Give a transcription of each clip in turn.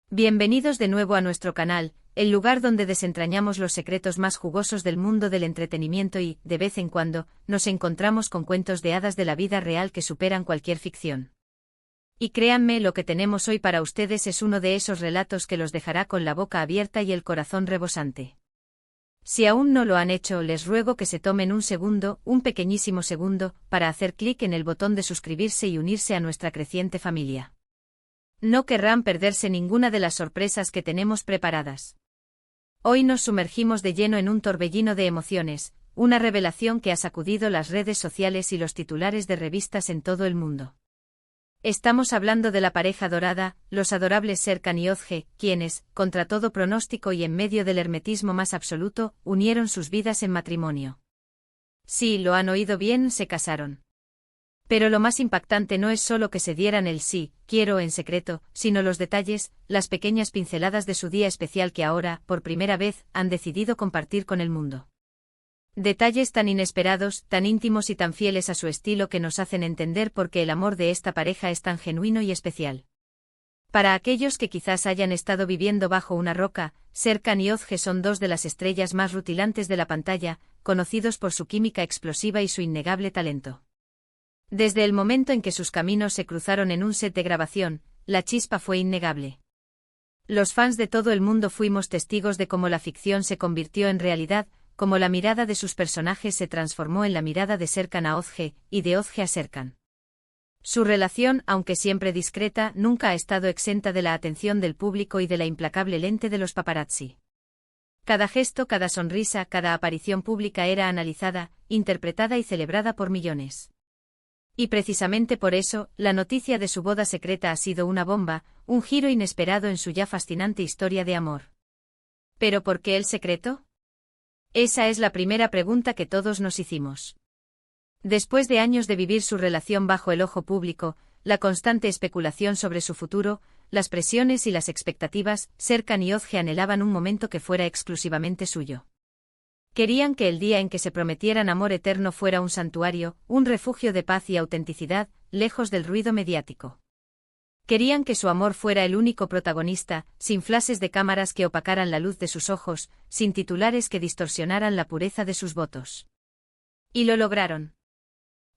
Bienvenidos de nuevo a nuestro canal, el lugar donde desentrañamos los secretos más jugosos del mundo del entretenimiento y, de vez en cuando, nos encontramos con cuentos de hadas de la vida real que superan cualquier ficción. Y créanme, lo que tenemos hoy para ustedes es uno de esos relatos que los dejará con la boca abierta y el corazón rebosante. Si aún no lo han hecho, les ruego que se tomen un segundo, un pequeñísimo segundo, para hacer clic en el botón de suscribirse y unirse a nuestra creciente familia. No querrán perderse ninguna de las sorpresas que tenemos preparadas. Hoy nos sumergimos de lleno en un torbellino de emociones, una revelación que ha sacudido las redes sociales y los titulares de revistas en todo el mundo. Estamos hablando de la pareja dorada, los adorables Serkan y Özge, quienes, contra todo pronóstico y en medio del hermetismo más absoluto, unieron sus vidas en matrimonio. Sí, lo han oído bien, se casaron. Pero lo más impactante no es solo que se dieran el sí, quiero en secreto, sino los detalles, las pequeñas pinceladas de su día especial que ahora, por primera vez, han decidido compartir con el mundo. Detalles tan inesperados, tan íntimos y tan fieles a su estilo que nos hacen entender por qué el amor de esta pareja es tan genuino y especial. Para aquellos que quizás hayan estado viviendo bajo una roca, Serkan y Özge son dos de las estrellas más rutilantes de la pantalla, conocidos por su química explosiva y su innegable talento. Desde el momento en que sus caminos se cruzaron en un set de grabación, la chispa fue innegable. Los fans de todo el mundo fuimos testigos de cómo la ficción se convirtió en realidad, cómo la mirada de sus personajes se transformó en la mirada de Serkan a Özge, y de Özge a Serkan. Su relación, aunque siempre discreta, nunca ha estado exenta de la atención del público y de la implacable lente de los paparazzi. Cada gesto, cada sonrisa, cada aparición pública era analizada, interpretada y celebrada por millones. Y precisamente por eso, la noticia de su boda secreta ha sido una bomba, un giro inesperado en su ya fascinante historia de amor. ¿Pero por qué el secreto? Esa es la primera pregunta que todos nos hicimos. Después de años de vivir su relación bajo el ojo público, la constante especulación sobre su futuro, las presiones y las expectativas, Serkan y Özge anhelaban un momento que fuera exclusivamente suyo. Querían que el día en que se prometieran amor eterno fuera un santuario, un refugio de paz y autenticidad, lejos del ruido mediático. Querían que su amor fuera el único protagonista, sin flashes de cámaras que opacaran la luz de sus ojos, sin titulares que distorsionaran la pureza de sus votos. Y lo lograron.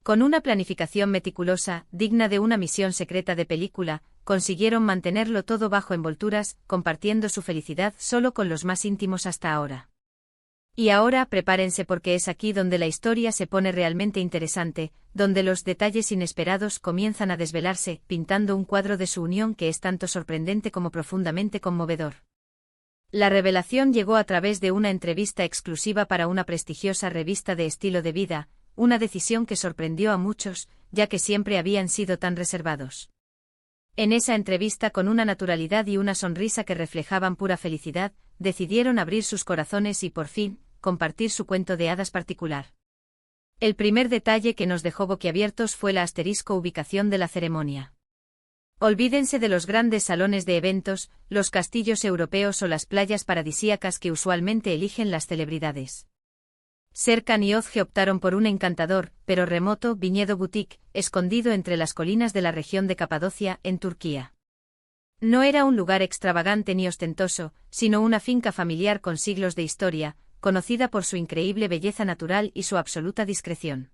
Con una planificación meticulosa, digna de una misión secreta de película, consiguieron mantenerlo todo bajo envolturas, compartiendo su felicidad solo con los más íntimos hasta ahora. Y ahora prepárense porque es aquí donde la historia se pone realmente interesante, donde los detalles inesperados comienzan a desvelarse, pintando un cuadro de su unión que es tanto sorprendente como profundamente conmovedor. La revelación llegó a través de una entrevista exclusiva para una prestigiosa revista de estilo de vida, una decisión que sorprendió a muchos, ya que siempre habían sido tan reservados. En esa entrevista, con una naturalidad y una sonrisa que reflejaban pura felicidad, decidieron abrir sus corazones y, por fin, compartir su cuento de hadas particular. El primer detalle que nos dejó boquiabiertos fue la asterisco ubicación de la ceremonia. Olvídense de los grandes salones de eventos, los castillos europeos o las playas paradisíacas que usualmente eligen las celebridades. Serkan y Özge optaron por un encantador, pero remoto, viñedo boutique, escondido entre las colinas de la región de Capadocia, en Turquía. No era un lugar extravagante ni ostentoso, sino una finca familiar con siglos de historia, conocida por su increíble belleza natural y su absoluta discreción.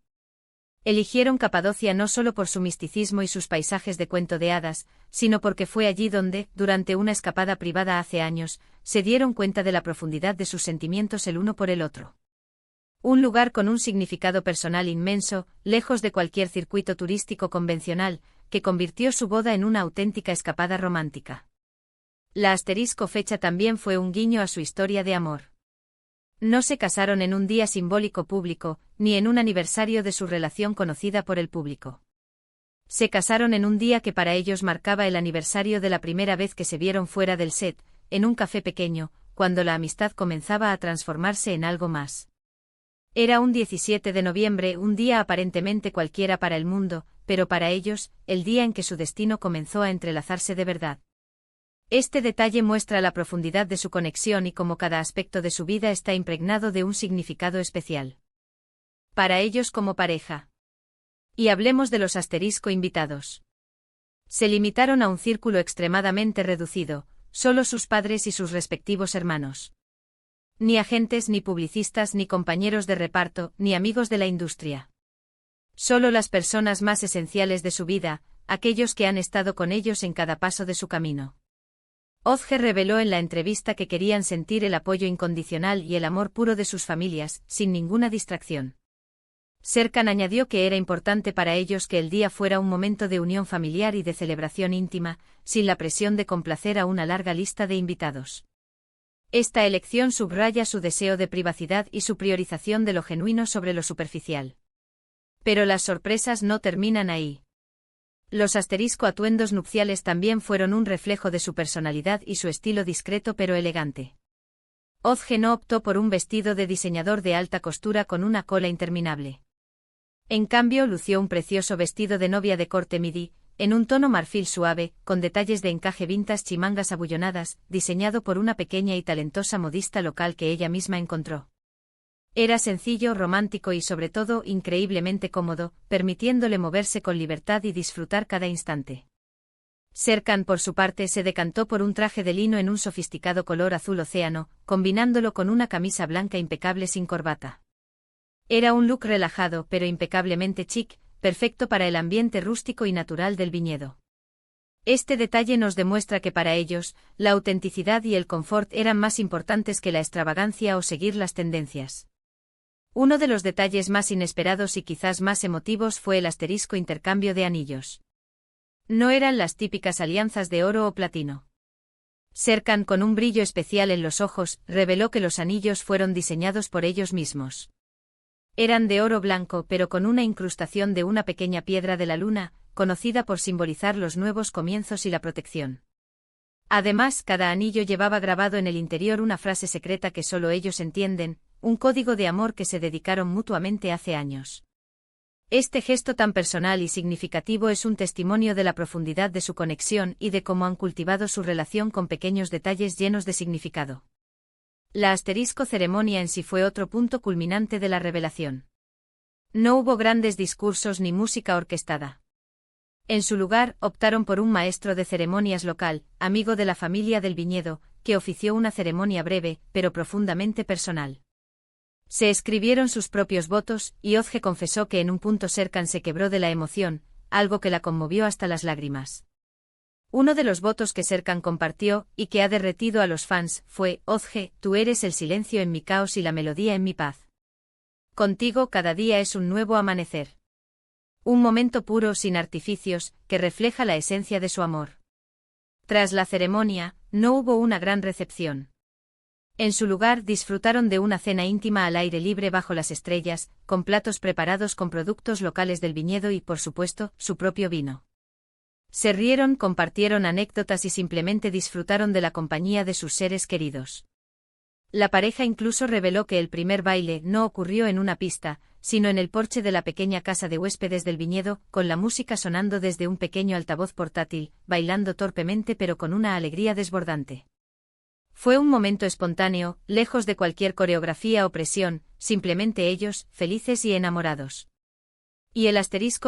Eligieron Capadocia no solo por su misticismo y sus paisajes de cuento de hadas, sino porque fue allí donde, durante una escapada privada hace años, se dieron cuenta de la profundidad de sus sentimientos el uno por el otro. Un lugar con un significado personal inmenso, lejos de cualquier circuito turístico convencional, que convirtió su boda en una auténtica escapada romántica. La asterisco fecha también fue un guiño a su historia de amor. No se casaron en un día simbólico público, ni en un aniversario de su relación conocida por el público. Se casaron en un día que para ellos marcaba el aniversario de la primera vez que se vieron fuera del set, en un café pequeño, cuando la amistad comenzaba a transformarse en algo más. Era un 17 de noviembre, un día aparentemente cualquiera para el mundo, pero para ellos, el día en que su destino comenzó a entrelazarse de verdad. Este detalle muestra la profundidad de su conexión y cómo cada aspecto de su vida está impregnado de un significado especial. Para ellos como pareja. Y hablemos de los asterisco invitados. Se limitaron a un círculo extremadamente reducido, solo sus padres y sus respectivos hermanos. Ni agentes, ni publicistas, ni compañeros de reparto, ni amigos de la industria. Solo las personas más esenciales de su vida, aquellos que han estado con ellos en cada paso de su camino. Ozge reveló en la entrevista que querían sentir el apoyo incondicional y el amor puro de sus familias, sin ninguna distracción. Serkan añadió que era importante para ellos que el día fuera un momento de unión familiar y de celebración íntima, sin la presión de complacer a una larga lista de invitados. Esta elección subraya su deseo de privacidad y su priorización de lo genuino sobre lo superficial. Pero las sorpresas no terminan ahí. Los atuendos nupciales también fueron un reflejo de su personalidad y su estilo discreto pero elegante. Ozge no optó por un vestido de diseñador de alta costura con una cola interminable. En cambio, lució un precioso vestido de novia de corte midi, en un tono marfil suave, con detalles de encaje vintage y mangas abullonadas, diseñado por una pequeña y talentosa modista local que ella misma encontró. Era sencillo, romántico y sobre todo increíblemente cómodo, permitiéndole moverse con libertad y disfrutar cada instante. Serkan, por su parte, se decantó por un traje de lino en un sofisticado color azul océano, combinándolo con una camisa blanca impecable sin corbata. Era un look relajado pero impecablemente chic, perfecto para el ambiente rústico y natural del viñedo. Este detalle nos demuestra que para ellos, la autenticidad y el confort eran más importantes que la extravagancia o seguir las tendencias. Uno de los detalles más inesperados y quizás más emotivos fue el intercambio de anillos. No eran las típicas alianzas de oro o platino. Serkan, con un brillo especial en los ojos, reveló que los anillos fueron diseñados por ellos mismos. Eran de oro blanco pero con una incrustación de una pequeña piedra de la luna, conocida por simbolizar los nuevos comienzos y la protección. Además, cada anillo llevaba grabado en el interior una frase secreta que solo ellos entienden, un código de amor que se dedicaron mutuamente hace años. Este gesto tan personal y significativo es un testimonio de la profundidad de su conexión y de cómo han cultivado su relación con pequeños detalles llenos de significado. La ceremonia en sí fue otro punto culminante de la revelación. No hubo grandes discursos ni música orquestada. En su lugar, optaron por un maestro de ceremonias local, amigo de la familia del viñedo, que ofició una ceremonia breve, pero profundamente personal. Se escribieron sus propios votos, y Ozge confesó que en un punto Serkan se quebró de la emoción, algo que la conmovió hasta las lágrimas. Uno de los votos que Serkan compartió, y que ha derretido a los fans, fue: Ozge, tú eres el silencio en mi caos y la melodía en mi paz. Contigo cada día es un nuevo amanecer. Un momento puro sin artificios, que refleja la esencia de su amor. Tras la ceremonia, no hubo una gran recepción. En su lugar, disfrutaron de una cena íntima al aire libre bajo las estrellas, con platos preparados con productos locales del viñedo y, por supuesto, su propio vino. Se rieron, compartieron anécdotas y simplemente disfrutaron de la compañía de sus seres queridos. La pareja incluso reveló que el primer baile no ocurrió en una pista, sino en el porche de la pequeña casa de huéspedes del viñedo, con la música sonando desde un pequeño altavoz portátil, bailando torpemente pero con una alegría desbordante. Fue un momento espontáneo, lejos de cualquier coreografía o presión, simplemente ellos, felices y enamorados. Y el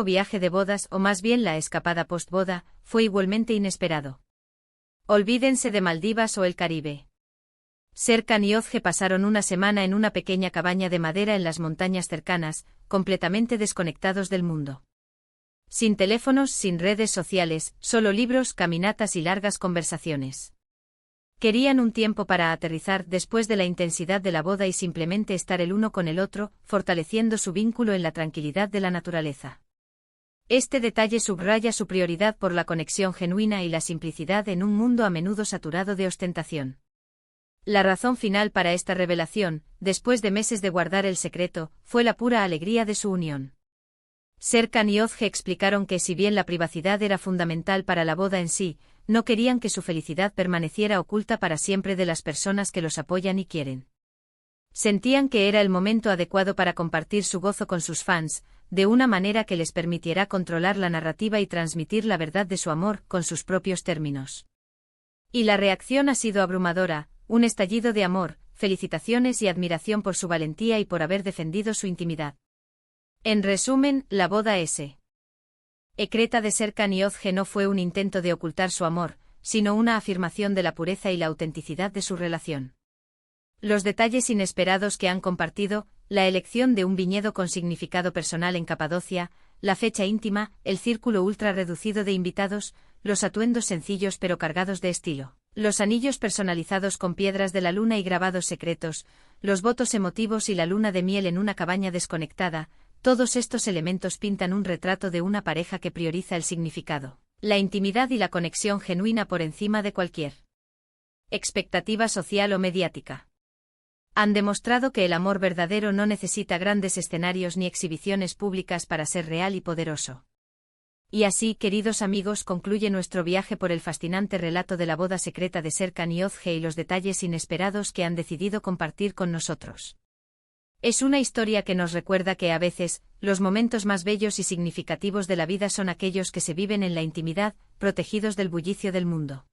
viaje de bodas, o más bien la escapada post-boda, fue igualmente inesperado. Olvídense de Maldivas o el Caribe. Serkan y Ozge pasaron una semana en una pequeña cabaña de madera en las montañas cercanas, completamente desconectados del mundo. Sin teléfonos, sin redes sociales, solo libros, caminatas y largas conversaciones. Querían un tiempo para aterrizar después de la intensidad de la boda y simplemente estar el uno con el otro, fortaleciendo su vínculo en la tranquilidad de la naturaleza. Este detalle subraya su prioridad por la conexión genuina y la simplicidad en un mundo a menudo saturado de ostentación. La razón final para esta revelación, después de meses de guardar el secreto, fue la pura alegría de su unión. Serkan y Ozge explicaron que si bien la privacidad era fundamental para la boda en sí, no querían que su felicidad permaneciera oculta para siempre de las personas que los apoyan y quieren. Sentían que era el momento adecuado para compartir su gozo con sus fans, de una manera que les permitiera controlar la narrativa y transmitir la verdad de su amor con sus propios términos. Y la reacción ha sido abrumadora, un estallido de amor, felicitaciones y admiración por su valentía y por haber defendido su intimidad. En resumen, la boda secreta de Serkan y Ozge no fue un intento de ocultar su amor, sino una afirmación de la pureza y la autenticidad de su relación. Los detalles inesperados que han compartido, la elección de un viñedo con significado personal en Capadocia, la fecha íntima, el círculo ultra reducido de invitados, los atuendos sencillos pero cargados de estilo, los anillos personalizados con piedras de la luna y grabados secretos, los votos emotivos y la luna de miel en una cabaña desconectada, todos estos elementos pintan un retrato de una pareja que prioriza el significado, la intimidad y la conexión genuina por encima de cualquier expectativa social o mediática. Han demostrado que el amor verdadero no necesita grandes escenarios ni exhibiciones públicas para ser real y poderoso. Y así, queridos amigos, concluye nuestro viaje por el fascinante relato de la boda secreta de Serkan y Özge y los detalles inesperados que han decidido compartir con nosotros. Es una historia que nos recuerda que a veces, los momentos más bellos y significativos de la vida son aquellos que se viven en la intimidad, protegidos del bullicio del mundo.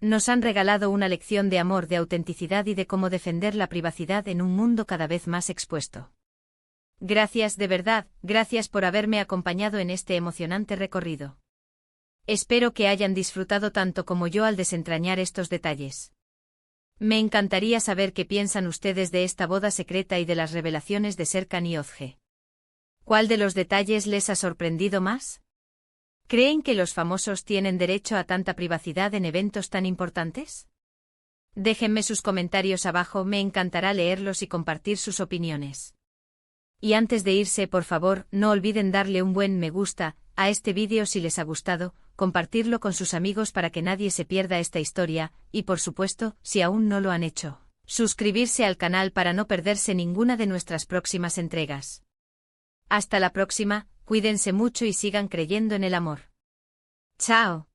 Nos han regalado una lección de amor, de autenticidad y de cómo defender la privacidad en un mundo cada vez más expuesto. Gracias, de verdad, gracias por haberme acompañado en este emocionante recorrido. Espero que hayan disfrutado tanto como yo al desentrañar estos detalles. Me encantaría saber qué piensan ustedes de esta boda secreta y de las revelaciones de Serkan y Özge. ¿Cuál de los detalles les ha sorprendido más? ¿Creen que los famosos tienen derecho a tanta privacidad en eventos tan importantes? Déjenme sus comentarios abajo, me encantará leerlos y compartir sus opiniones. Y antes de irse, por favor, no olviden darle un buen me gusta a este vídeo si les ha gustado, compartirlo con sus amigos para que nadie se pierda esta historia, y por supuesto, si aún no lo han hecho, suscribirse al canal para no perderse ninguna de nuestras próximas entregas. Hasta la próxima, cuídense mucho y sigan creyendo en el amor. ¡Chao!